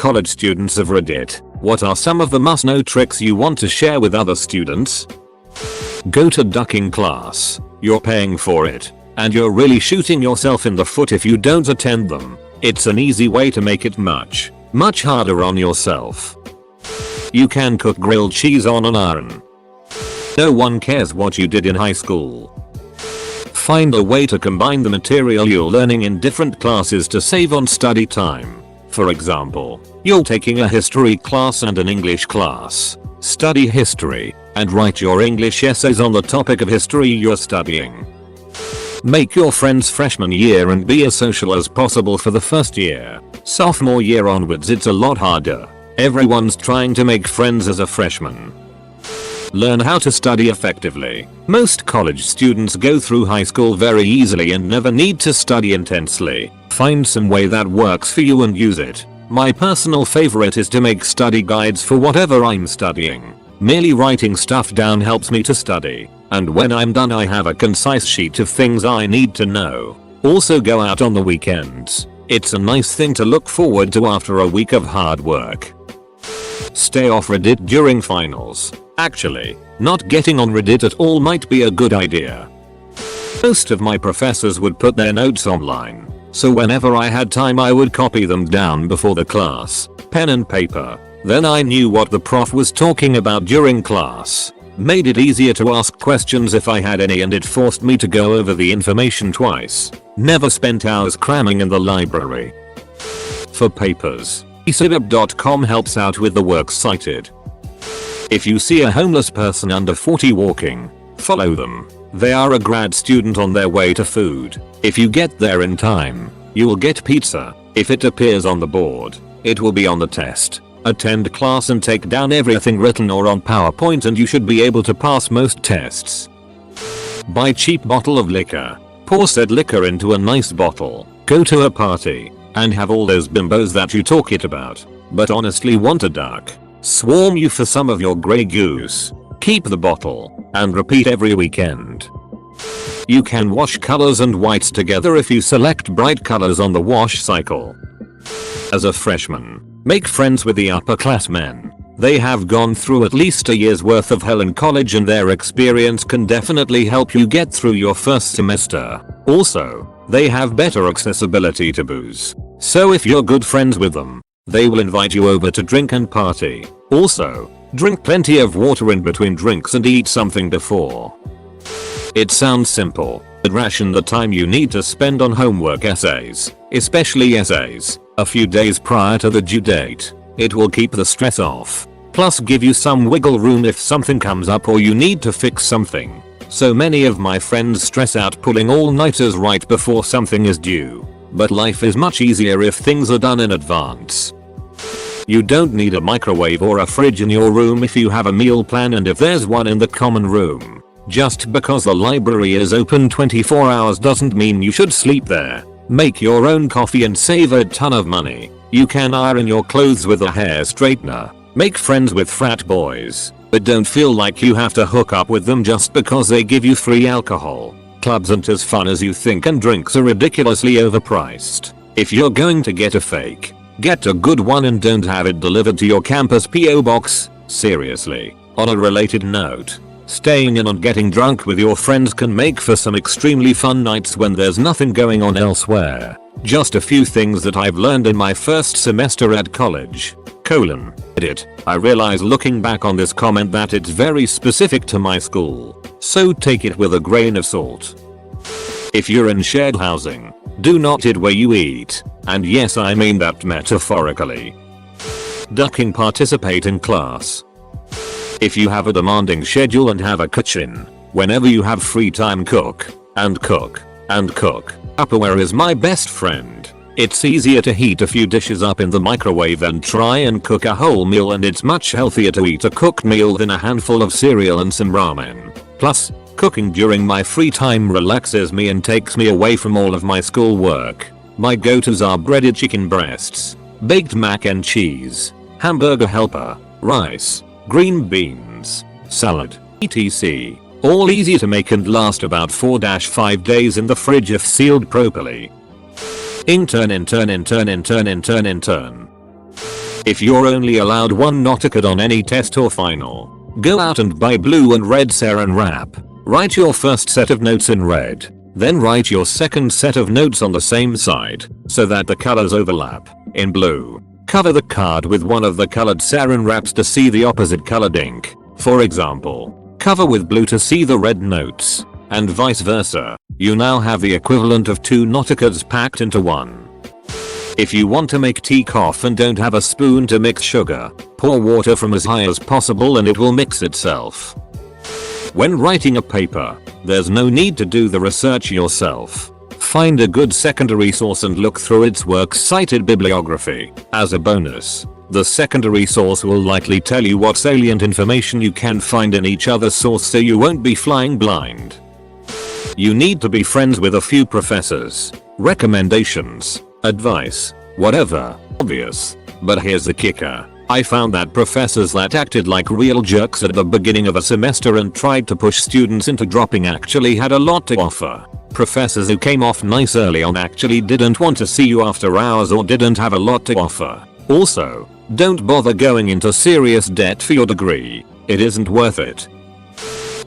college students of Reddit, what are some of the must-know tricks you want to share with other students? Go to ducking class. You're paying for it, and you're really shooting yourself in the foot if you don't attend them. It's an easy way to make it much harder on yourself. You can cook grilled cheese on an iron. No one cares what you did in high school. Find a way to combine the material you're learning in different classes to save on study time. For example, you're taking a history class and an English class. Study history and write your English essays on the topic of history you're studying. Make your friends freshman year and be as social as possible for the first year. Sophomore year onwards it's a lot harder. Everyone's trying to make friends as a freshman. Learn how to study effectively. Most college students go through high school very easily and never need to study intensely. Find some way that works for you and use it. My personal favorite is to make study guides for whatever I'm studying. Merely writing stuff down helps me to study, and when I'm done I have a concise sheet of things I need to know. Also go out on the weekends. It's a nice thing to look forward to after a week of hard work. Stay off Reddit during finals. Actually, not getting on Reddit at all might be a good idea. Most of my professors would put their notes online, so whenever I had time I would copy them down before the class, pen and paper. Then I knew what the prof was talking about during class. Made it easier to ask questions if I had any, and it forced me to go over the information twice. Never spent hours cramming in the library. For papers, easydup.com helps out with the works cited. If you see a homeless person under 40 walking, follow them. They are a grad student on their way to food. If you get there in time, you will get pizza. If it appears on the board, it will be on the test. Attend class and take down everything written or on PowerPoint and you should be able to pass most tests. Buy cheap bottle of liquor. Pour said liquor into a nice bottle. Go to a party and have all those bimbos that you talk it about, but honestly want a duck, swarm you for some of your grey goose. Keep the bottle and repeat every weekend. You can wash colors and whites together if you select bright colors on the wash cycle. As a freshman, make friends with the upperclassmen. They have gone through at least a year's worth of hell in college and their experience can definitely help you get through your first semester. Also, they have better accessibility to booze. So if you're good friends with them, they will invite you over to drink and party. Also, drink plenty of water in between drinks and eat something before. It sounds simple, but ration the time you need to spend on homework essays, especially essays, a few days prior to the due date. It will keep the stress off. Plus give you some wiggle room if something comes up or you need to fix something. So many of my friends stress out pulling all-nighters right before something is due. But life is much easier if things are done in advance. You don't need a microwave or a fridge in your room if you have a meal plan and if there's one in the common room. Just because the library is open 24 hours doesn't mean you should sleep there. Make your own coffee and save a ton of money. You can iron your clothes with a hair straightener. Make friends with frat boys, but don't feel like you have to hook up with them just because they give you free alcohol. Clubs aren't as fun as you think and drinks are ridiculously overpriced. If you're going to get a fake, get a good one and don't have it delivered to your campus PO box. Seriously. On a related note, staying in and getting drunk with your friends can make for some extremely fun nights when there's nothing going on elsewhere. Just a few things that I've learned in my first semester at college. Edit. I realize looking back on this comment that it's very specific to my school, so take it with a grain of salt. If you're in shared housing, do not eat where you eat, and yes I mean that metaphorically. Ducking participate in class. If you have a demanding schedule and have a kitchen, whenever you have free time cook, and cook, and cook. Tupperware is my best friend. It's easier to heat a few dishes up in the microwave than try and cook a whole meal, and it's much healthier to eat a cooked meal than a handful of cereal and some ramen. Plus, cooking during my free time relaxes me and takes me away from all of my school work. My go-tos are breaded chicken breasts, baked mac and cheese, hamburger helper, rice, green beans, salad, etc. All easy to make and last about 4-5 days in the fridge if sealed properly. Intern. If you're only allowed one noticad on any test or final, go out and buy blue and red saran wrap. Write your first set of notes in red. Then write your second set of notes on the same side so that the colors overlap. In blue, cover the card with one of the colored saran wraps to see the opposite colored ink. For example, cover with blue to see the red notes, and vice versa. You now have the equivalent of 2 noticads packed into one. If you want to make tea cough and don't have a spoon to mix sugar, pour water from as high as possible and it will mix itself. When writing a paper, there's no need to do the research yourself. Find a good secondary source and look through its works cited bibliography. As a bonus, the secondary source will likely tell you what salient information you can find in each other's source so you won't be flying blind. You need to be friends with a few professors. Recommendations, advice, whatever, obvious. But here's the kicker. I found that professors that acted like real jerks at the beginning of a semester and tried to push students into dropping actually had a lot to offer. Professors who came off nice early on actually didn't want to see you after hours or didn't have a lot to offer. Also, don't bother going into serious debt for your degree. It isn't worth it.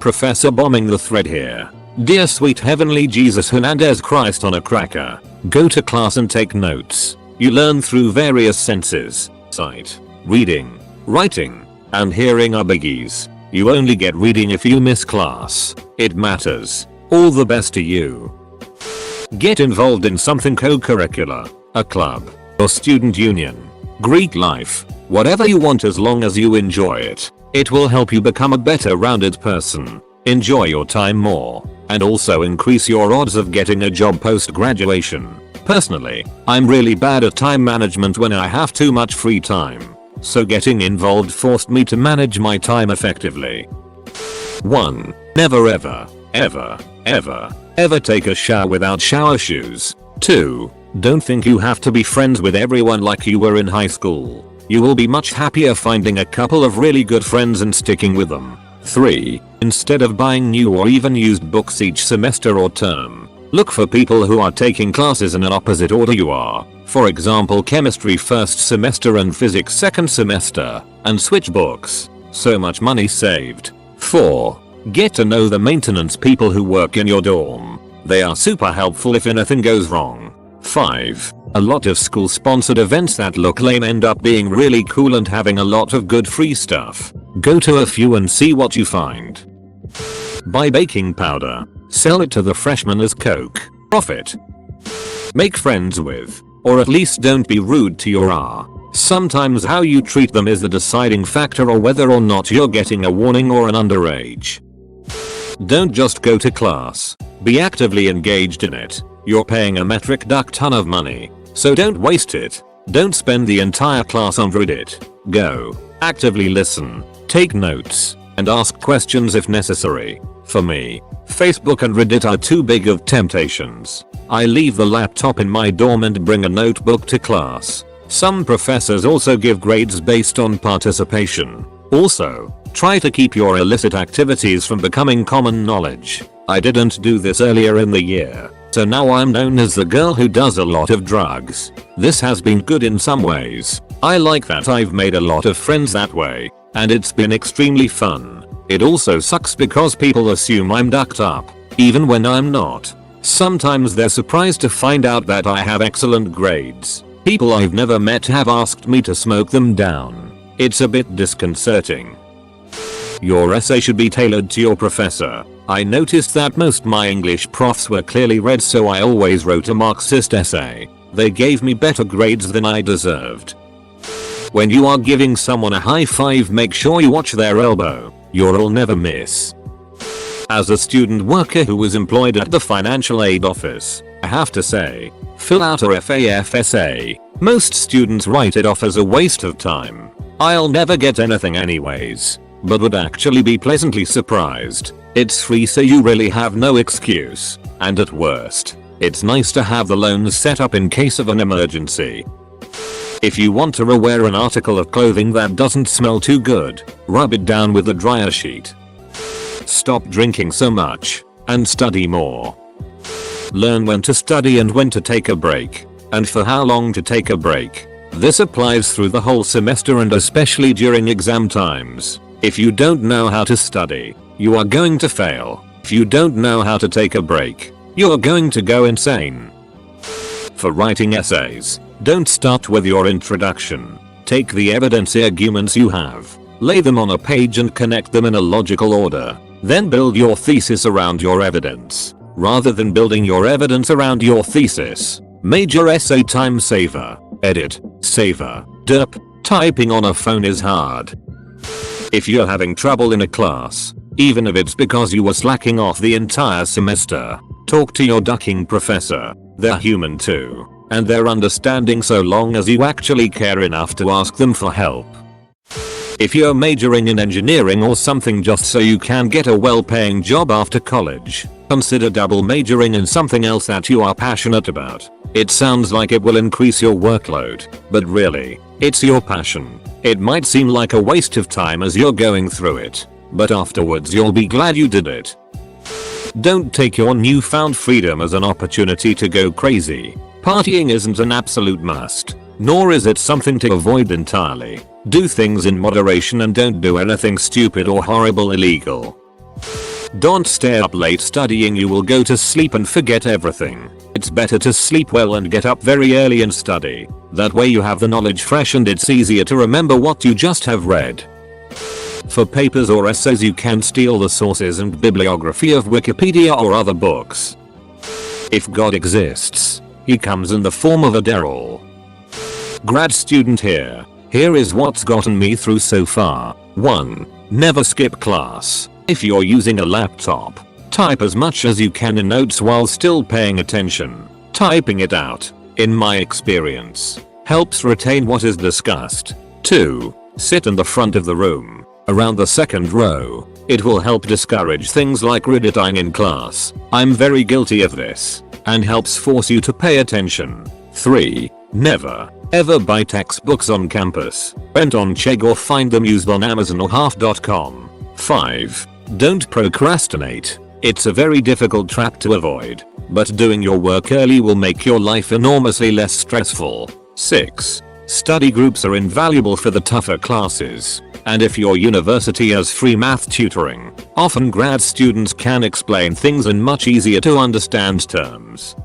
Professor bombing the thread here. Dear sweet heavenly Jesus Hernandez Christ on a cracker. Go to class and take notes. You learn through various senses. Sight, reading, writing, and hearing are biggies. You only get reading if you miss class. It matters. All the best to you. Get involved in something co-curricular, a club, or student union. Greek life, whatever you want as long as you enjoy it. It will help you become a better rounded person. Enjoy your time more, and also increase your odds of getting a job post-graduation. Personally, I'm really bad at time management when I have too much free time. So getting involved forced me to manage my time effectively. 1. Never ever take a shower without shower shoes. 2. Don't think you have to be friends with everyone like you were in high school. You will be much happier finding a couple of really good friends and sticking with them. 3. Instead of buying new or even used books each semester or term, look for people who are taking classes in an opposite order you are. For example, chemistry first semester and physics second semester, and switch books. So much money saved. 4. Get to know the maintenance people who work in your dorm. They are super helpful if anything goes wrong. 5. A lot of school sponsored events that look lame end up being really cool and having a lot of good free stuff. Go to a few and see what you find. Buy baking powder. Sell it to the freshmen as coke. Profit. Make friends with, or at least don't be rude to your Sometimes how you treat them is the deciding factor or whether or not you're getting a warning or an underage. Don't just go to class. Be actively engaged in it. You're paying a metric duck ton of money, so don't waste it. Don't spend the entire class on Reddit. Go. Actively listen. Take notes. And ask questions if necessary. For me, Facebook and Reddit are too big of temptations. I leave the laptop in my dorm and bring a notebook to class. Some professors also give grades based on participation. Also, try to keep your illicit activities from becoming common knowledge. I didn't do this earlier in the year, so now I'm known as the girl who does a lot of drugs. This has been good in some ways. I like that I've made a lot of friends that way, and it's been extremely fun. It also sucks because people assume I'm ducked up, even when I'm not. Sometimes they're surprised to find out that I have excellent grades. People I've never met have asked me to smoke them down. It's a bit disconcerting. Your essay should be tailored to your professor. I noticed that most my English profs were clearly red, so I always wrote a Marxist essay. They gave me better grades than I deserved. When you are giving someone a high five, make sure you watch their elbow. You'll never miss. As a student worker who was employed at the financial aid office, I have to say, fill out a FAFSA. Most students write it off as a waste of time. I'll never get anything anyways, but would actually be pleasantly surprised. It's free, so you really have no excuse, and at worst, it's nice to have the loans set up in case of an emergency. If you want to rewear an article of clothing that doesn't smell too good, rub it down with a dryer sheet. Stop drinking so much, and study more. Learn when to study and when to take a break, and for how long to take a break. This applies through the whole semester and especially during exam times. If you don't know how to study, you are going to fail. If you don't know how to take a break, you're going to go insane. For writing essays, don't start with your introduction. Take the evidence arguments you have, lay them on a page and connect them in a logical order. Then build your thesis around your evidence, rather than building your evidence around your thesis. Major essay time saver. Edit. Saver. Derp. Typing on a phone is hard. If you're having trouble in a class, even if it's because you were slacking off the entire semester, talk to your ducking professor. They're human too, and they're understanding so long as you actually care enough to ask them for help. If you're majoring in engineering or something just so you can get a well-paying job after college, consider double majoring in something else that you are passionate about. It sounds like it will increase your workload, but really, it's your passion. It might seem like a waste of time as you're going through it, but afterwards you'll be glad you did it. Don't take your newfound freedom as an opportunity to go crazy. Partying isn't an absolute must, nor is it something to avoid entirely. Do things in moderation and don't do anything stupid or horrible illegal. Don't stay up late studying. You will go to sleep and forget everything. It's better to sleep well and get up very early and study. That way you have the knowledge fresh and it's easier to remember what you just have read. For papers or essays you can steal the sources and bibliography of Wikipedia or other books. If God exists, he comes in the form of a Daryl. Grad student here. Here is what's gotten me through so far. 1. Never skip class. If you're using a laptop, type as much as you can in notes while still paying attention. Typing it out, in my experience, helps retain what is discussed. 2. Sit in the front of the room, around the second row. It will help discourage things like redditing in class. I'm very guilty of this, and helps force you to pay attention. 3. Never, ever buy textbooks on campus. Rent on Chegg or find them used on Amazon or half.com. 5. Don't procrastinate. It's a very difficult trap to avoid, but doing your work early will make your life enormously less stressful. 6. Study groups are invaluable for the tougher classes, and if your university has free math tutoring, often grad students can explain things in much easier to understand terms.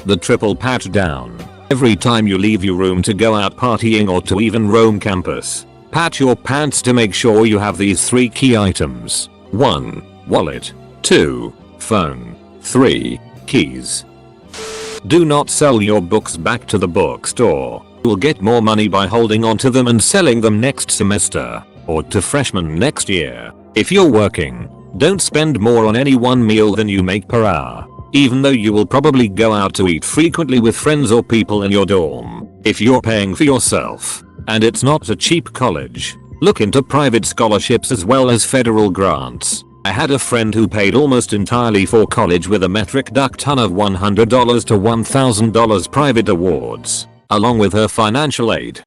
The triple pat down. Every time you leave your room to go out partying or to even roam campus, pat your pants to make sure you have these 3 key items. 1. Wallet. 2. Phone. 3. Keys. Do not sell your books back to the bookstore. You'll get more money by holding on to them and selling them next semester, or to freshmen next year. If you're working, don't spend more on any one meal than you make per hour, even though you will probably go out to eat frequently with friends or people in your dorm. If you're paying for yourself, and it's not a cheap college, look into private scholarships as well as federal grants. I had a friend who paid almost entirely for college with a metric duck ton of $100 to $1,000 private awards, along with her financial aid.